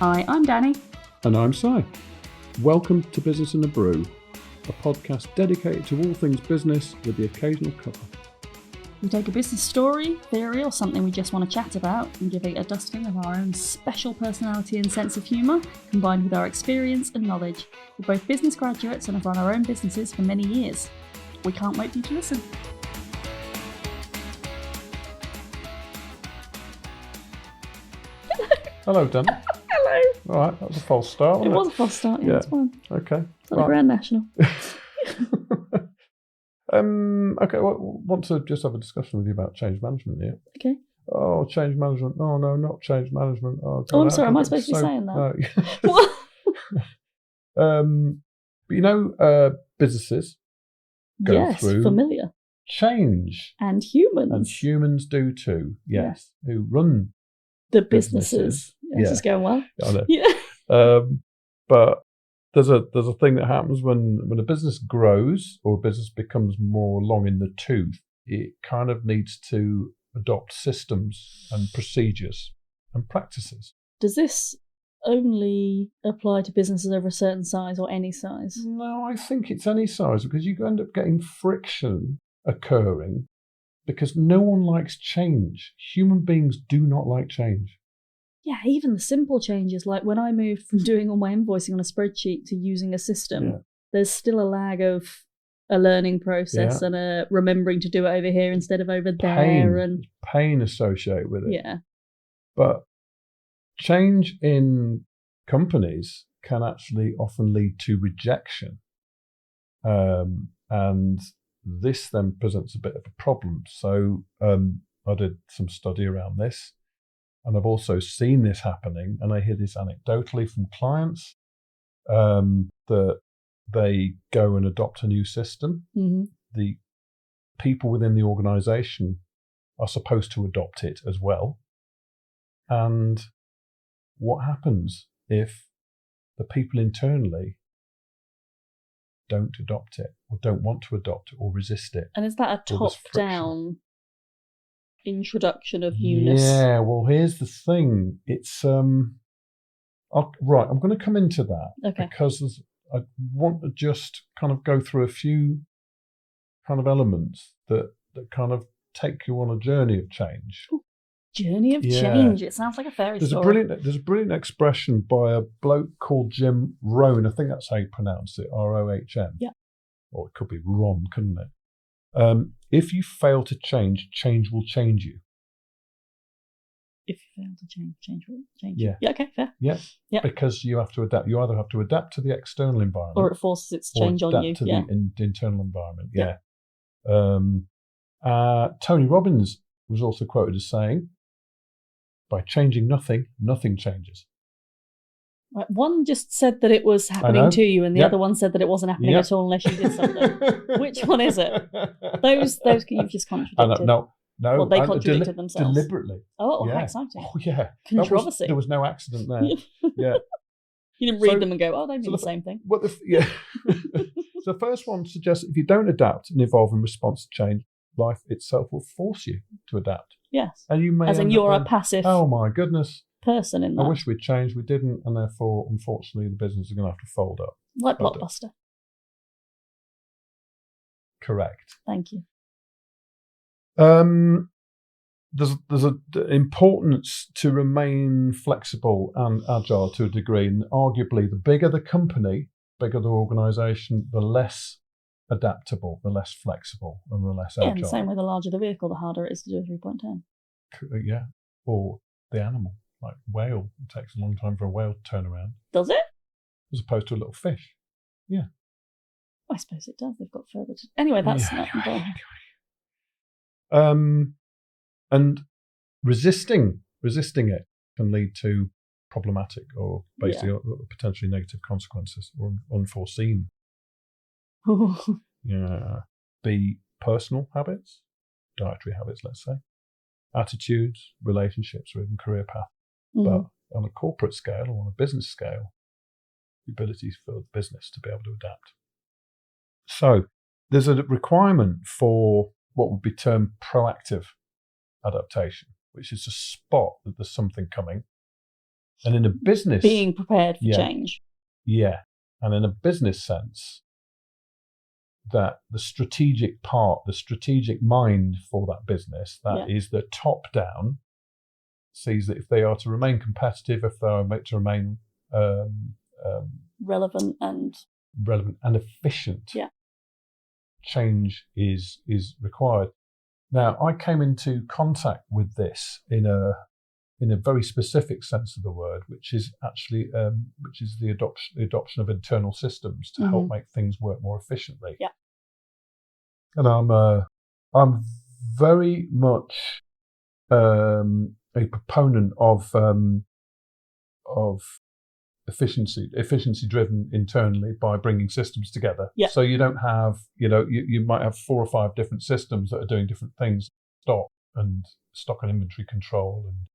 Hi, I'm Danny. And I'm Si. Welcome to Business in a Brew, a podcast dedicated to all things business with the occasional cover. We take a business story, theory, or something we just want to chat about and give it a dusting of our own special personality and sense of humour, combined with our experience and knowledge. We're both business graduates and have run our own businesses for many years. We can't wait for you to listen. Hello, Dan. Hello. All right, that was a false start, It wasn't was a false start, yeah, it's fine. Okay. It's not the Grand National. Okay, well, want to just have a discussion with you about change management here. Okay. Oh, change management. Oh, no, not change management. Oh, I'm sorry, am I supposed to be saying that? What? But you know, businesses go through familiar. change. And humans. And humans do too, yes. Who run the businesses. Yes, it's going well. I know. Yeah. But there's a thing that happens when a business grows or a business becomes more long in the tooth. It kind of needs to adopt systems and procedures and practices. Does this only apply to businesses over a certain size or any size? No, I think it's any size, because you end up getting friction occurring because no one likes change. Human beings do not like change. Yeah, even the simple changes, like when I moved from doing all my invoicing on a spreadsheet to using a system, there's still a lag of a learning process and a remembering to do it over here instead of over there. And pain associated with it. Yeah. But change in companies can actually often lead to rejection. And this then presents a bit of a problem. So I did some study around this. And I've also seen this happening, and I hear this anecdotally from clients, that they go and adopt a new system. Mm-hmm. The people within the organisation are supposed to adopt it as well. And what happens if the people internally don't adopt it, or don't want to adopt it, or resist it? And is that a top-down introduction of newness? Yeah, well, here's the thing. It's right, I'm going to come into that, because I want to just kind of go through a few kind of elements that kind of take you on a journey of change. Ooh, journey of change. It sounds like a fairy story. There's a brilliant expression by a bloke called Jim Rohn. I think that's how you pronounce it, R-O-H-N. Yeah. Or it could be Ron, couldn't it? If you fail to change, change will change you. If you fail to change will change you. Yeah. Yeah, okay, fair. Yeah. Yeah. Because you have to adapt. You either have to adapt to the external environment, or it forces its change on you. To the internal environment. Yeah. Tony Robbins was also quoted as saying, by changing nothing, nothing changes. Right. One just said that it was happening to you, and the other one said that it wasn't happening at all unless you did something. Which one is it? Those you've just contradicted. No. Well, they contradicted themselves. Deliberately. Oh, how exciting. Oh, yeah. Controversy. There was no accident there. Yeah. You didn't read them and go, oh, they mean the same thing. So the first one suggests if you don't adapt and evolve in response to change, life itself will force you to adapt. Yes. And you may as in you're a passive oh my goodness person in that. I wish we'd changed, we didn't, and therefore, unfortunately, the business is going to have to fold up. Like Blockbuster. Correct. Thank you. There's an importance to remain flexible and agile to a degree, and arguably the bigger the company, bigger the organisation, the less adaptable, the less flexible, and the less agile. Yeah, in the same way, the larger the vehicle, the harder it is to do a 3.10. Yeah, or the animal, like whale. It takes a long time for a whale to turn around. Does it? As opposed to a little fish. Yeah. I suppose it does. They've got further to... Anyway, that's not important. And resisting it can lead to problematic or basically potentially negative consequences or unforeseen. Be personal habits, dietary habits, let's say, attitudes, relationships, or even career path. Mm-hmm. But on a corporate scale or on a business scale, the ability for the business to be able to adapt. So there's a requirement for what would be termed proactive adaptation, which is to spot that there's something coming And in a business... Being prepared for Yeah. change. Yeah. And in a business sense, that the strategic part, the strategic mind for that business, that is the top down, sees that if they are to remain competitive, if they are to remain relevant and efficient, yeah, change is required. Now, I came into contact with this in a very specific sense of the word, which is actually the adoption of internal systems to help make things work more efficiently. Yeah. And I'm very much a proponent of efficiency driven internally by bringing systems together. Yeah. So you don't have, you might have 4 or 5 different systems that are doing different things, stock and inventory control and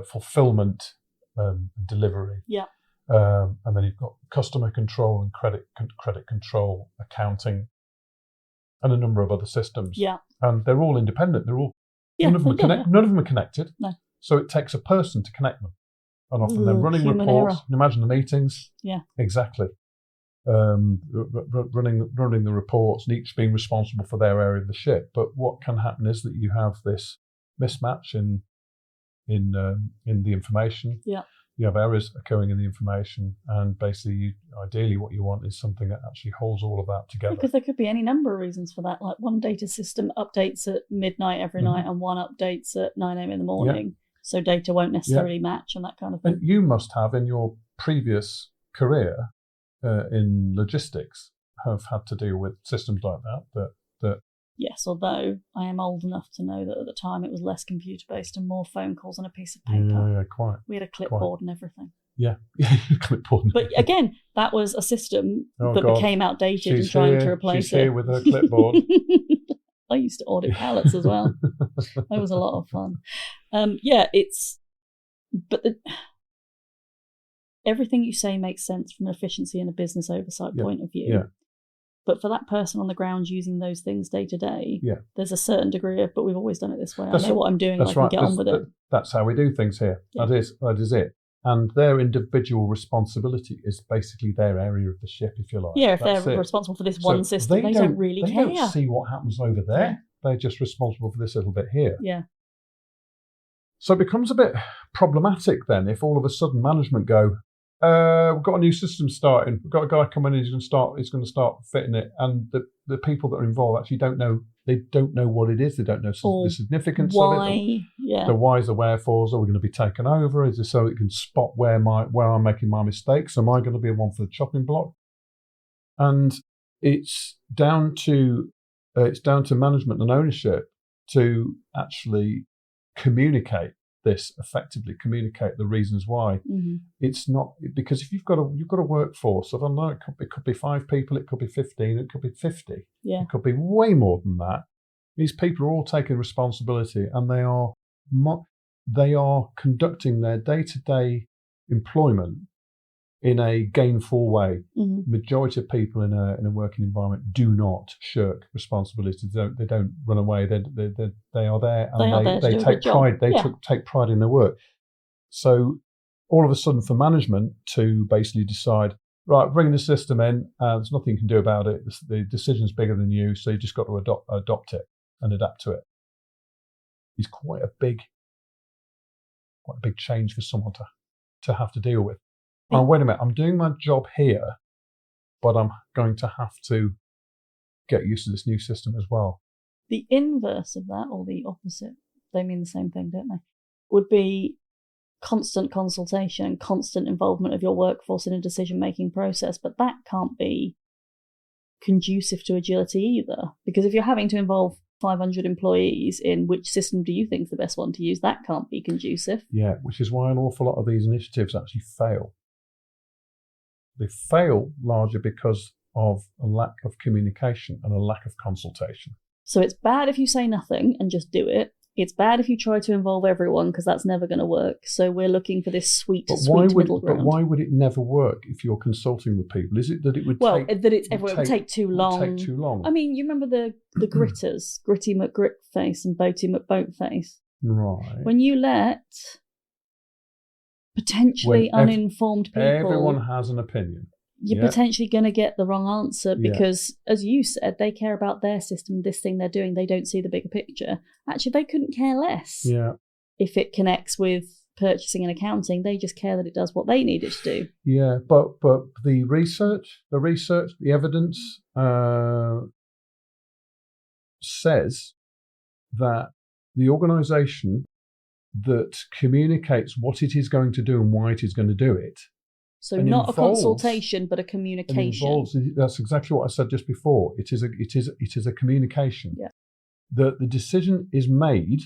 fulfillment and delivery. Yeah. And then you've got customer control and credit control, accounting, and a number of other systems. Yeah. And they're all independent. None of them are connected. No. So it takes a person to connect them. And often they're running human reports. error. You imagine the meetings. Yeah. Exactly. Running the reports and each being responsible for their area of the ship. But what can happen is that you have this mismatch in the information. Yeah. You have errors occurring in the information, and basically, ideally, what you want is something that actually holds all of that together. Because there could be any number of reasons for that. Like one data system updates at midnight every night, and one updates at 9 a.m. in the morning. Yeah. So data won't necessarily match and that kind of thing. And you must have, in your previous career in logistics, have had to deal with systems like that. Yes, although I am old enough to know that at the time it was less computer-based and more phone calls on a piece of paper. Yeah, quite. We had a clipboard and everything. Yeah, clipboard. But again, that was a system that became outdated and trying to replace she's here with her clipboard. I used to audit pallets as well. That was a lot of fun. Everything you say makes sense from an efficiency and a business oversight point of view. Yeah. But for that person on the ground using those things day to day, there's a certain degree of, but we've always done it this way. I know what I'm doing, I can get on with it. That's how we do things here. Yeah. That is it. And their individual responsibility is basically their area of the ship, if you like. Yeah, if they're responsible for this one system, they don't really care. They don't see what happens over there. Yeah. They're just responsible for this little bit here. Yeah. So it becomes a bit problematic then if all of a sudden management go, we've got a new system starting. We've got a guy coming in. He's going to start fitting it, and the people that are involved actually don't know. They don't know what it is. They don't know the significance of it. The whys, the wherefores. Are we going to be taken over? Is it so it can spot where I'm making my mistakes? Am I going to be one for the chopping block? And it's down to management and ownership to actually communicate this effectively, communicate the reasons why. Mm-hmm. It's not because if you've got a workforce, I don't know, it could be 5 people, it could be 15, it could be 50, it could be way more than that. These people are all taking responsibility, and they are conducting their day-to-day employment in a gainful way. Mm-hmm. Majority of people in a working environment do not shirk responsibility. They don't run away. They are there, and they take pride. They take pride in their work. So all of a sudden, for management to basically decide, right, bringing the system in, there's nothing you can do about it. The decision's bigger than you, so you just got to adopt it and adapt to it. It's quite a big change for someone to have to deal with. Oh, wait a minute, I'm doing my job here, but I'm going to have to get used to this new system as well. The inverse of that, or the opposite, they mean the same thing, don't they? Would be constant consultation and constant involvement of your workforce in a decision-making process, but that can't be conducive to agility either, because if you're having to involve 500 employees in which system do you think is the best one to use, that can't be conducive. Yeah, which is why an awful lot of these initiatives actually fail. They fail largely because of a lack of communication and a lack of consultation. So it's bad if you say nothing and just do it. It's bad if you try to involve everyone, because that's never going to work. So we're looking for this sweet middle ground. But why would it never work if you're consulting with people? Is it that it would it would take too long? It would take too long. I mean, you remember the gritters, Gritty McGritface and Boaty McBoatface? Right. When you let potentially uninformed people. Everyone has an opinion. You're potentially going to get the wrong answer because, as you said, they care about their system, this thing they're doing. They don't see the bigger picture. Actually, they couldn't care less if it connects with purchasing and accounting. They just care that it does what they need it to do. Yeah, but the research, the evidence says that the organisation that communicates what it is going to do and why it is going to do it. So not a consultation, but a communication. That's exactly what I said just before. It is a communication. Yeah. The decision is made,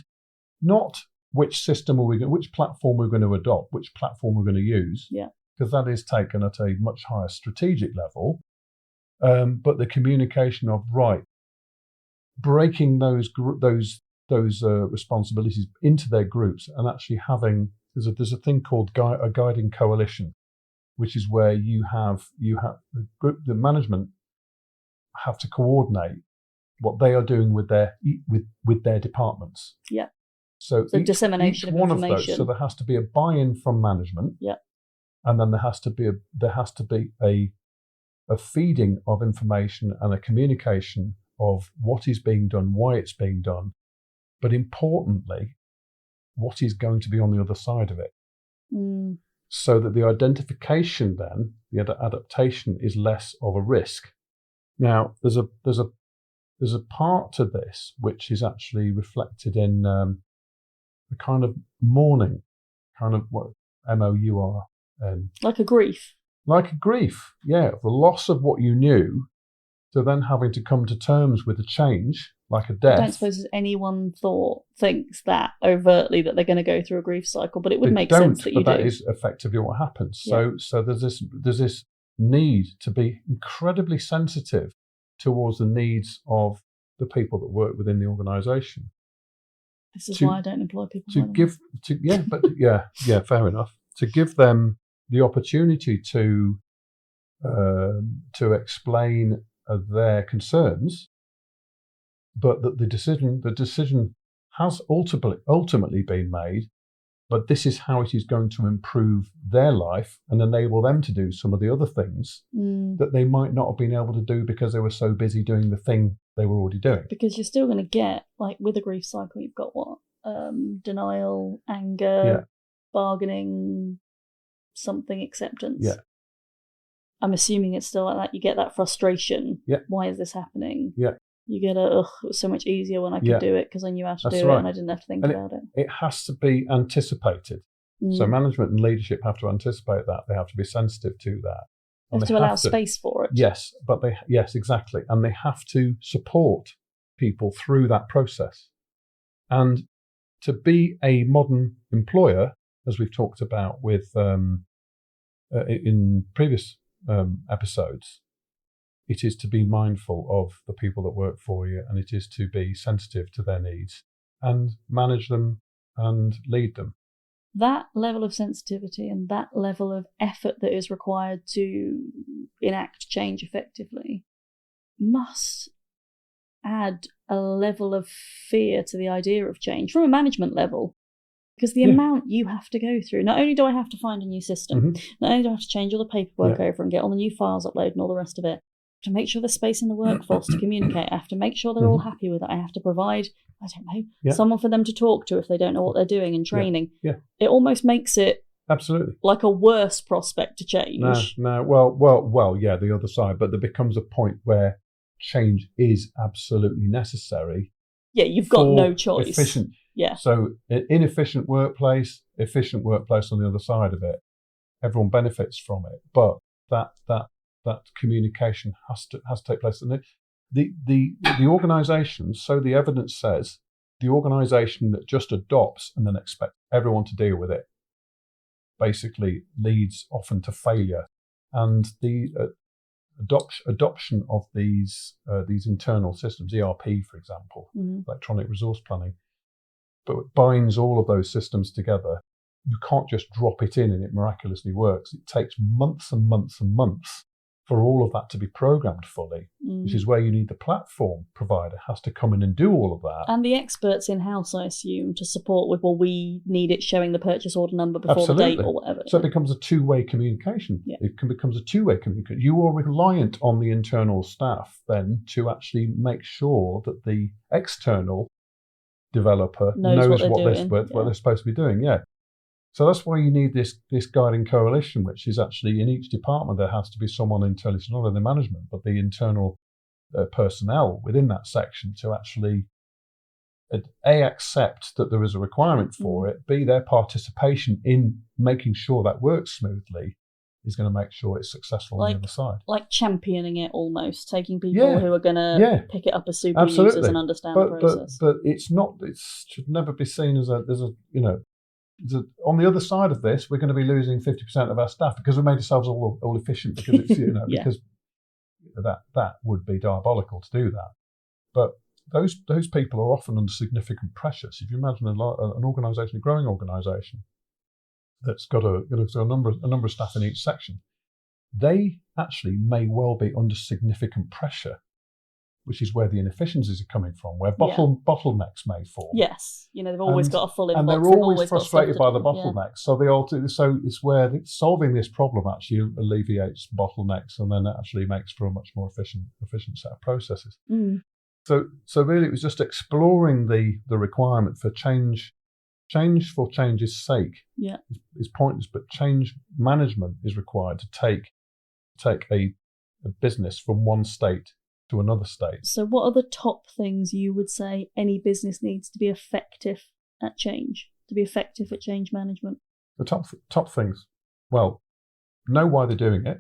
not which which platform we're going to adopt, which platform we're going to use. Yeah. Because that is taken at a much higher strategic level. But the communication of breaking those responsibilities into their groups and actually having there's a thing called a guiding coalition, which is where you have the management have to coordinate what they are doing with their departments. Yeah. So dissemination each of one information. of those. So there has to be a buy-in from management. Yeah. And then there has to be a feeding of information and a communication of what is being done, why it's being done, but importantly, what is going to be on the other side of it. Mm. So that the identification then, the adaptation is less of a risk. Now, there's a part to this which is actually reflected in the kind of mourning, kind of what MOUR. Like a grief. Like a grief, yeah. The loss of what you knew, to then having to come to terms with a change, like a death. I don't suppose anyone thinks that overtly that they're going to go through a grief cycle, but it would make sense that you do. But that is effectively what happens. Yeah. So there's this need to be incredibly sensitive towards the needs of the people that work within the organisation. This is why I don't employ people. Fair enough. To give them the opportunity to explain their concerns, but that the decision has ultimately been made, but this is how it is going to improve their life and enable them to do some of the other things that they might not have been able to do because they were so busy doing the thing they were already doing. Because you're still going to get, like with a grief cycle, you've got denial, anger, bargaining, something, acceptance. Yeah. I'm assuming it's still like that. You get that frustration. Yeah. Why is this happening? Yeah. You get it was so much easier when I could do it because I knew how to do it and I didn't have to think about it. It has to be anticipated. So management and leadership have to anticipate that. They have to be sensitive to that. They have to allow space for it. Yes, exactly. And they have to support people through that process. And to be a modern employer, as we've talked about with in previous episodes, it is to be mindful of the people that work for you, and it is to be sensitive to their needs and manage them and lead them. That level of sensitivity and that level of effort that is required to enact change effectively must add a level of fear to the idea of change from a management level. Because the amount you have to go through, not only do I have to find a new system, not only do I have to change all the paperwork over and get all the new files uploaded and all the rest of it, I have to make sure there's space in the workforce to communicate. I have to make sure they're all happy with it. I have to provide, I don't know, someone for them to talk to if they don't know what they're doing and training. Yeah. It almost makes it absolutely like a worse prospect to change. No. Well, yeah, the other side. But there becomes a point where change is absolutely necessary. Yeah, you've got no choice. Efficient. Yeah. So inefficient workplace, efficient workplace on the other side of it. Everyone benefits from it, but that communication has to take place. And the organisation, so the evidence says, the organisation that just adopts and then expects everyone to deal with it, basically leads often to failure. And the adoption of these internal systems, ERP, for example, electronic resource planning, but it binds all of those systems together. You can't just drop it in and it miraculously works. It takes months and months and months for all of that to be programmed fully, which is where you need the platform provider has to come in and do all of that. And the experts in-house, I assume, to support with, well, we need it showing the purchase order number before Absolutely. the date or whatever. So it becomes a two-way communication. Yeah. Becomes a two-way communication. You are reliant on the internal staff then to actually make sure that the external developer knows what they're supposed to be doing. Yeah. So that's why you need this guiding coalition, which is actually in each department there has to be someone internally, so not only management, but the internal personnel within that section to actually accept that there is a requirement for it, B, their participation in making sure that works smoothly is going to make sure it's successful on the other side. Like championing it almost, taking people who are going to pick it up as super users and understand the process. But it's not, it should never be seen as on the other side of this, we're going to be losing 50% of our staff because we made ourselves all efficient because it's because that would be diabolical to do that. But those people are often under significant pressure. So if you imagine an organisation, a growing organisation that's got a number of staff in each section, they actually may well be under significant pressure, which is where the inefficiencies are coming from, where bottlenecks may form. Yes, they've always got a full inbox. And they're always frustrated by the bottlenecks. Yeah. So it's where solving this problem actually alleviates bottlenecks and then it actually makes for a much more efficient set of processes. Mm. So really it was just exploring the requirement for change. Change for change's sake is pointless, but change management is required to take a business from one state to another state. So what are the top things you would say any business needs to be effective at change, to be effective at change management? The top things, well, know why they're doing it.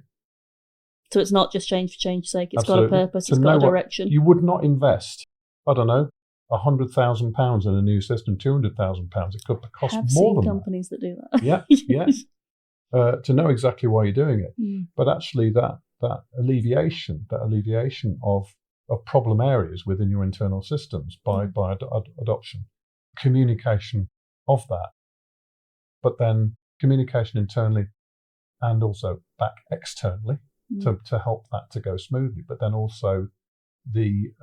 So it's not just change for change's sake, it's got a purpose, it's got a direction. You would not invest, I don't know, £100,000 in a new system, £200,000. It could cost more than companies that do that. Yeah. To know exactly why you're doing it. But actually that alleviation of problem areas within your internal systems by adoption, communication of that, but then communication internally and also back externally to help that to go smoothly, but then also the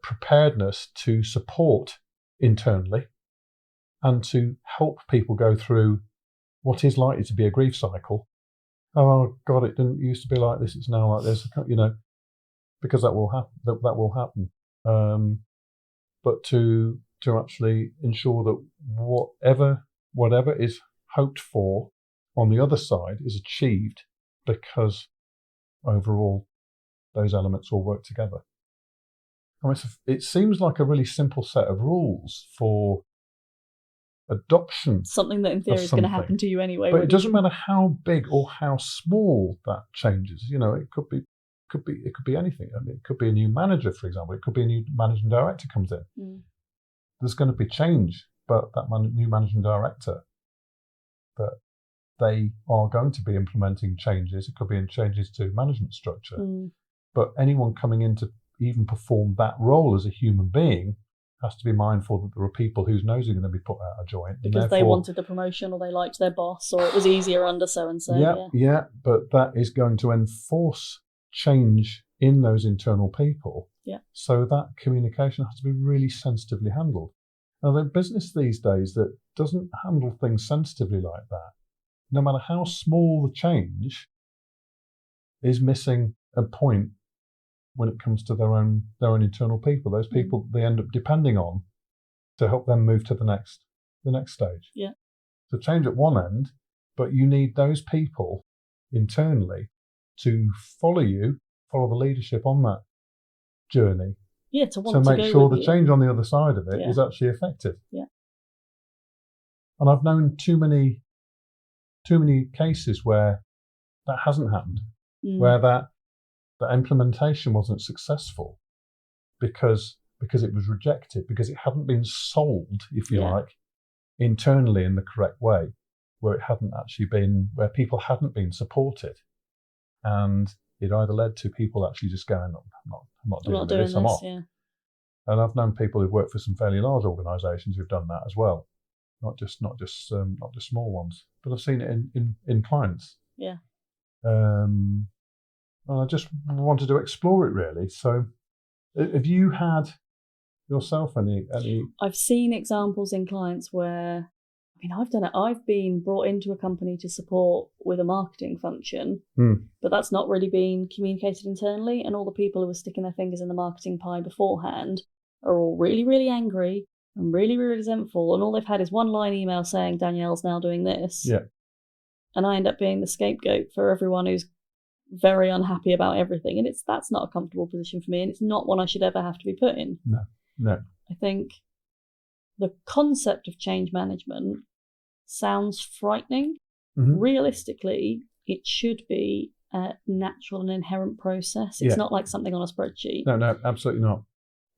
preparedness to support internally and to help people go through what is likely to be a grief cycle. Oh God, it didn't used to be like this; it's now like this. Because that will happen. That will happen. But to actually ensure that whatever is hoped for on the other side is achieved, because overall those elements all work together. I mean, it seems like a really simple set of rules for adoption. Something that in theory is going to happen to you anyway. But it doesn't matter how big or how small that changes. It could be anything. I mean, it could be a new manager, for example. It could be a new managing director comes in. There's going to be change, but that new managing director, that they are going to be implementing changes. It could be in changes to management structure. But anyone coming in to even perform that role as a human being has to be mindful that there are people whose nose are going to be put out of joint. Because they wanted the promotion or they liked their boss or it was easier under so-and-so. Yeah, but that is going to enforce change in those internal people. Yeah. So that communication has to be really sensitively handled. Now, the business these days that doesn't handle things sensitively like that, no matter how small the change, is missing a point when it comes to their own internal people. Those people they end up depending on to help them move to the next stage. Yeah. So change at one end, but you need those people internally to follow the leadership on that journey. Yeah, to make sure the change on the other side of it is actually effective. Yeah. And I've known too many cases where that hasn't happened, where that implementation wasn't successful because it was rejected, because it hadn't been sold, if you like, internally in the correct way, where people hadn't been supported, and it either led to people actually just going, I'm not doing this, I'm off. Yeah. And I've known people who've worked for some fairly large organisations who've done that as well, not just small ones, but I've seen it in clients. Yeah. And I just wanted to explore it really. So, have you had yourself any? I've seen examples in clients where, I mean, I've done it. I've been brought into a company to support with a marketing function, but that's not really been communicated internally. And all the people who were sticking their fingers in the marketing pie beforehand are all really, really angry and really, really resentful. And all they've had is one line email saying Danielle's now doing this. Yeah. And I end up being the scapegoat for everyone who's very unhappy about everything. And that's not a comfortable position for me. And it's not one I should ever have to be put in. No. I think the concept of change management sounds frightening. Mm-hmm. Realistically, it should be a natural and inherent process. It's not like something on a spreadsheet. No, absolutely not.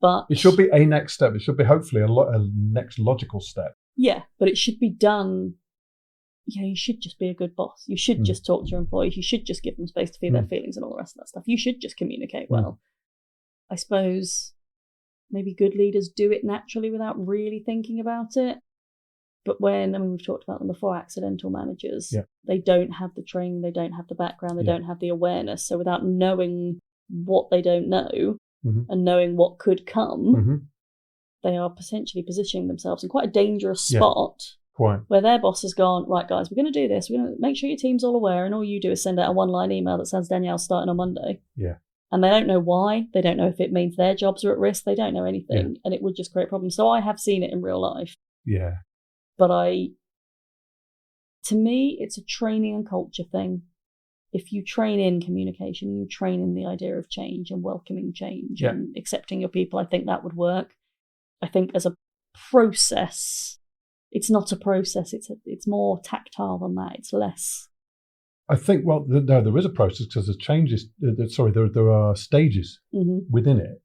But it should be a next step. It should be hopefully a next logical step. Yeah, but it should be done. You should just be a good boss. You should just talk to your employees. You should just give them space to feel their feelings and all the rest of that stuff. You should just communicate well. I suppose maybe good leaders do it naturally without really thinking about it. But we've talked about them before, accidental managers, they don't have the training, they don't have the background, they don't have the awareness. So without knowing what they don't know and knowing what could come, they are potentially positioning themselves in quite a dangerous spot where their boss has gone, right, guys, we're going to do this. We're going to make sure your team's all aware, and all you do is send out a one-line email that says Danielle's starting on Monday. Yeah. And they don't know why. They don't know if it means their jobs are at risk. They don't know anything. And it would just create problems. So I have seen it in real life. Yeah. But to me, it's a training and culture thing. If you train in communication, you train in the idea of change and welcoming change and accepting your people, I think that would work. I think as a process, it's not a process. It's more tactile than that. It's less. I think, well, no, there is a process because there's changes. There are stages within it.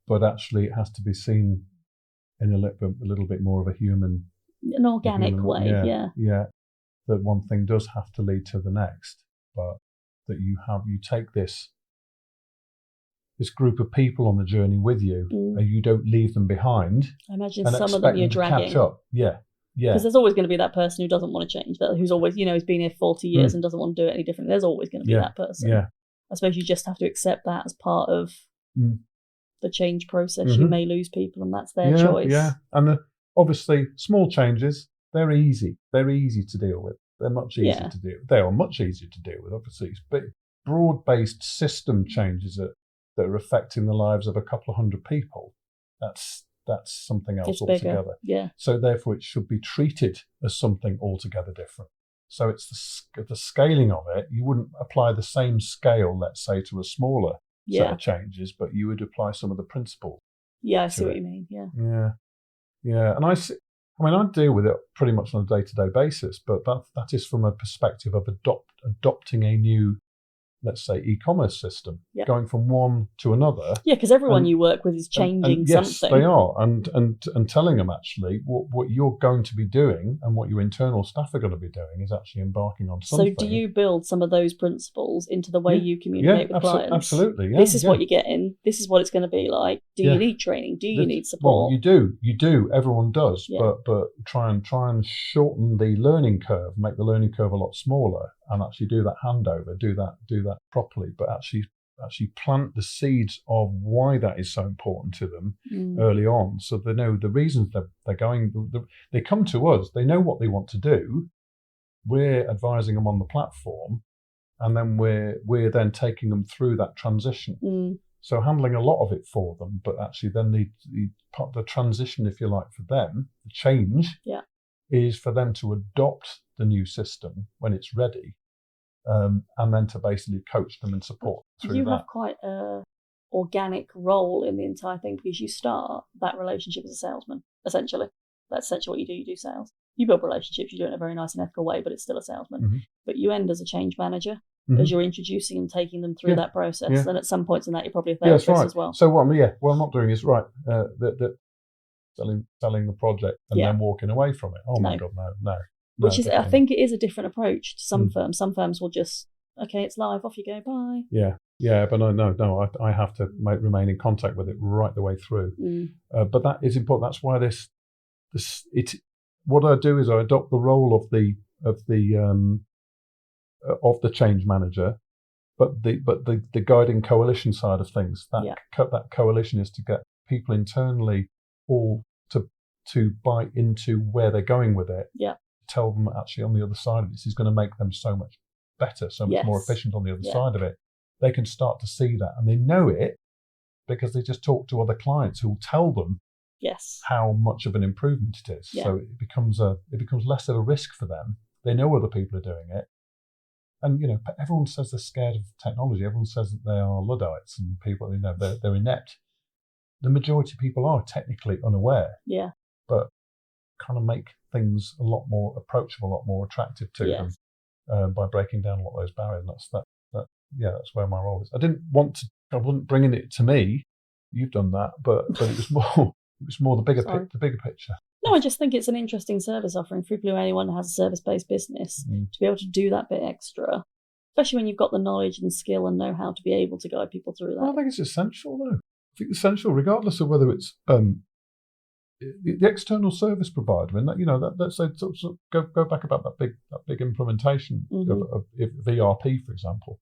But actually it has to be seen in a little bit more of an organic way. Yeah. That one thing does have to lead to the next, but that you take this group of people on the journey with you, and you don't leave them behind. I imagine some of them you're dragging. Catch up. Yeah. Because there's always going to be that person who doesn't want to change, who's always, who's been here 40 years and doesn't want to do it any different. There's always going to be that person. Yeah. I suppose you just have to accept that as part of the change process. You may lose people, and that's their choice. Yeah, and obviously small changes, they're easy. They're easy to deal with. They're much easier to deal with. They are much easier to deal with, obviously. But broad-based system changes that are affecting the lives of a couple of hundred people, that's something else altogether. Bigger. Yeah. So therefore it should be treated as something altogether different. So it's the scaling of it. You wouldn't apply the same scale, let's say, to a smaller set of changes, but you would apply some of the principles. Yeah, I see what you mean. Yeah. Yeah. And I deal with it pretty much on a day-to-day basis, but that is from a perspective of adopting a new, let's say, e-commerce system, going from one to another. Yeah, because everyone you work with is changing something. Yes, they are, and telling them actually what you're going to be doing and what your internal staff are going to be doing is actually embarking on something. So do you build some of those principles into the way you communicate with clients? Absolutely. Yeah, this is what you're getting. This is what it's going to be like. Do you need training? Do you need support? Well, you do. Everyone does, but try and shorten the learning curve, make the learning curve a lot smaller, and actually do that handover, do that properly, but actually plant the seeds of why that is so important to them early on, so they know the reasons they're going. They come to us, they know what they want to do. We're advising them on the platform, and then we're then taking them through that transition. So handling a lot of it for them, but actually then the transition, if you like, for them, the change is for them to adopt the new system when it's ready, and then to basically coach them and support through that. You have quite a organic role in the entire thing, because you start that relationship as a salesman, essentially. That's essentially what you do. You do sales. You build relationships, you do it in a very nice and ethical way, but it's still a salesman. But you end as a change manager, as you're introducing and taking them through that process. And at some points in that, you're probably a therapist as well. So what I'm not doing is selling the project and then walking away from it. Oh my God, no. Which is, I think it is a different approach to some firms. Some firms will just, okay, it's live, off you go, bye. Yeah, but no, I have to remain in contact with it right the way through. But that is important. That's why what I do is I adopt the role of the of the change manager, but the guiding coalition side of things. That coalition is to get people internally all to buy into where they're going with it. Yeah. Tell them actually on the other side of this is going to make them so much better, so much more efficient on the other side of it. They can start to see that, and they know it because they just talk to other clients who will tell them how much of an improvement it is. So it becomes less of a risk for them. They know other people are doing it. And, everyone says they're scared of technology. Everyone says that they are Luddites and people, they're inept. The majority of people are technically unaware. Yeah. But kind of make things a lot more approachable, a lot more attractive to them by breaking down a lot of those barriers. And that's where my role is. I wasn't bringing it to me. You've done that, but it was more the bigger picture. No, I just think it's an interesting service offering for people who anyone has a service-based business to be able to do that bit extra, especially when you've got the knowledge and skill and know-how to be able to guide people through that. Well, I think it's essential, though. I think it's essential, regardless of whether it's the external service provider. And let's say go back about that big implementation of ERP, for example.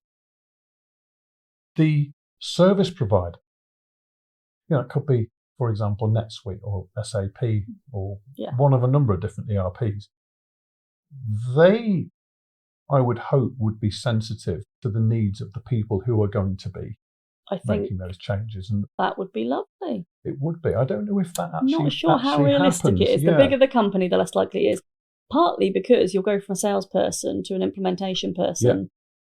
The service provider, it could be, for example, NetSuite or SAP or one of a number of different ERPs. They, I would hope, would be sensitive to the needs of the people who are going to be making those changes. And that would be lovely. It would be. I don't know if that actually not sure how realistic happens. It is. The bigger the company, the less likely it is. Partly because you'll go from a salesperson to an implementation person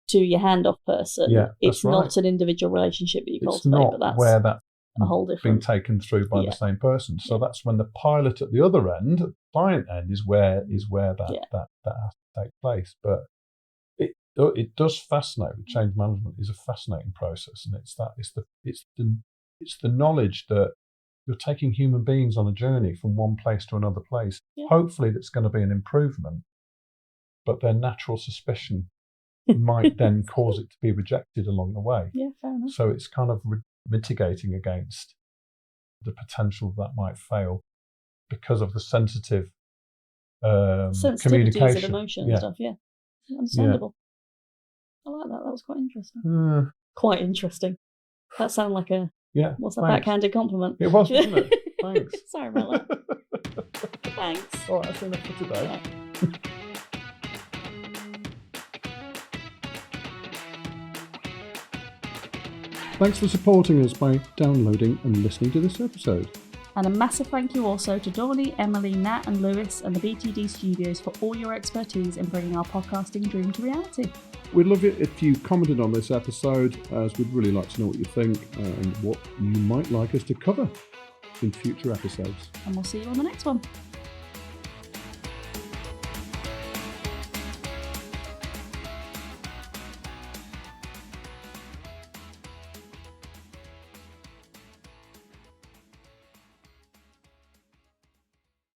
to your handoff person. Yeah, it's not an individual relationship that you cultivate. It's not but that's where that a whole different being taken through by the same person. So that's when the pilot at the other end, the client end, is where that has to take place. But it does fascinate. Change management is a fascinating process, and it's the knowledge that you're taking human beings on a journey from one place to another place. Yeah. Hopefully, that's going to be an improvement, but their natural suspicion might then cause it to be rejected along the way. Yeah, fair enough. So it's kind of mitigating against the potential that might fail because of the sensitive communication and emotion and stuff. Yeah, understandable. I like that. That was quite interesting. Quite interesting. That sounded like a backhanded compliment? It was, wasn't it? Thanks. Sorry about that. Thanks. All right, that's enough for today. Right. Thanks for supporting us by downloading and listening to this episode. And a massive thank you also to Donnie, Emily, Nat and Lewis and the BTD Studios for all your expertise in bringing our podcasting dream to reality. We'd love it if you commented on this episode, as we'd really like to know what you think and what you might like us to cover in future episodes. And we'll see you on the next one.